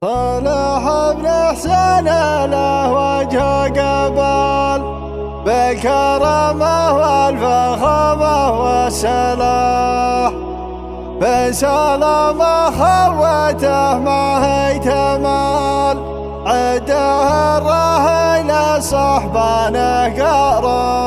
صالح بن حسين له وجه قبل بالكرامة والفخامة والسلاح، بسلامة خوته ما هي تمال، عده الرهيل صحبانه قراح.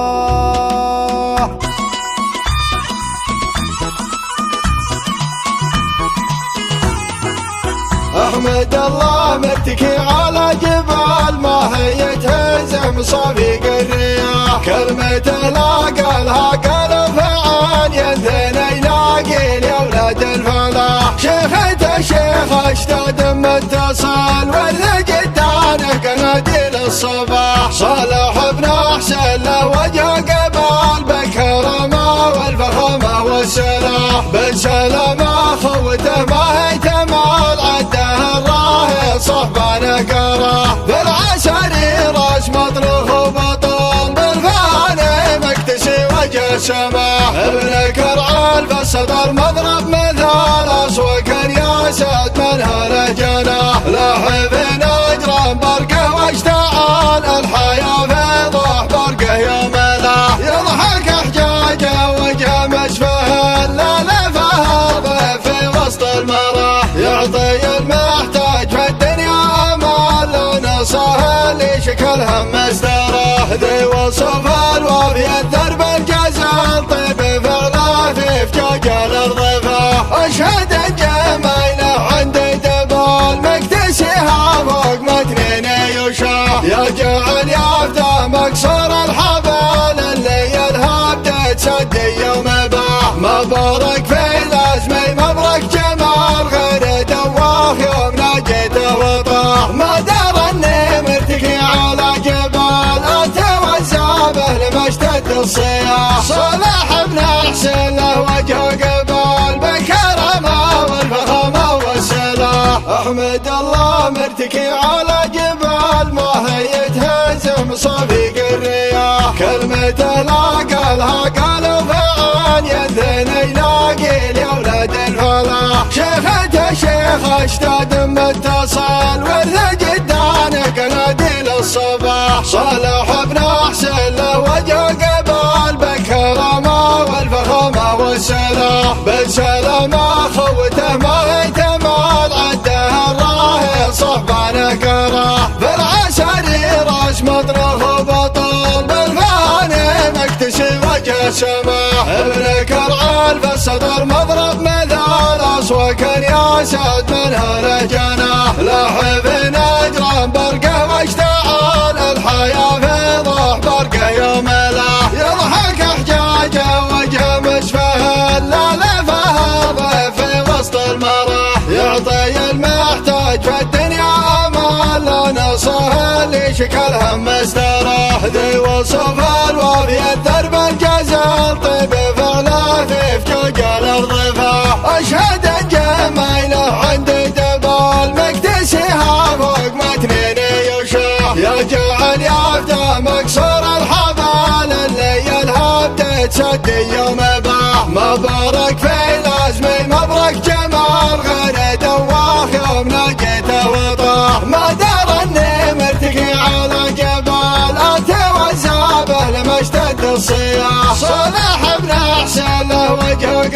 احمد الله متكي على جبال ما هي تهزم صفيق الرياح، كلمة لا قالها قلب عن يدنا يلاقي لأولاد الفلاح، شيخته شيخ اشتاد متصل ورد قدانه قناديل الصباح، صالح بن حسين له وجه قبال بالكرامة والفخامة والسلاح، بالسلامة خوته ما هي تمال، عده الراهي صحبانه قراح، بالعسري راس مطرخ وبطل بالفاني مكتسي وجه سماح، ابن كرعال بالصدر مضرب مثال اصوك الياسد من هاله جناح، لاحب نجران برقه واشتعال الحياه في ضوح برقه يوم لاح، يضحك حجاجه وجه مسفهل لا لفه ضيف في وسط المراح، يعطي المحتاج في الدنيا امال لون سهل شكلها مستراح، ذي وصف الوافي الدرب الجزال طيب فعله في فجاج الارضفه، اشهد الجمايله عندي دبال مكتسيها فوق متنين يشاح، يا جعل يافته مكسور الحبال اللي يلهب تسدي يوم باح، مبارك في لازمي مبرك جمال غير دواخ يوم ناجيته وطاح، ما دار اني مرتكي على جبال اتوزع به لما اشتد الصياح، صالح بن حسين له وجه قبال بالكرامة والفخامة والسلاح، احمد الله مرتكي على جبال ما هي تهزم صفيق الرياح، كلمته لا قالها قالوا فعان يدنا يلاقي لأولاد الفلاح، شيخته شيخ اشتاد متصل ورث قدانه قناديل الصباح، صالح بن حسين له وجه قبال بالكرامة والفخامة والسلاح، بالسلامة خوته ما هي تمال، عده الراهي صحبانه قراح، بالعسري راس مطرخ وبطل بالفاني مكتسي وجه سماح، ابن كرعال بالصدر مضرب مثال اصوك الياسد من هاله جناح، لاحب نجران برقه واشتعال الحياه في ضوح برقه يوم لاح، يضحك حجاجه وجه مسفهل لا لفه ضيف في وسط المراح، يعطي المحتاج في الدنيا امال لون سهل شكلها مستراح، ذي وصف الوافي الدرب الجزال طيب فعله في فجاج الارضفه، اشهد الجمايله عندي دبال مكتسيها فوق متنين يشاح، يا جعل يافته مكسور الحبال اللي يلهب تسدي يوم باح، مبارك في لازمي مبرك جمال غير دواخ يوم ناجيته وطاح، ما دار اني مرتقي على جبال اتوزع به لما اشتد الصياح، صالح بن حسين له وجه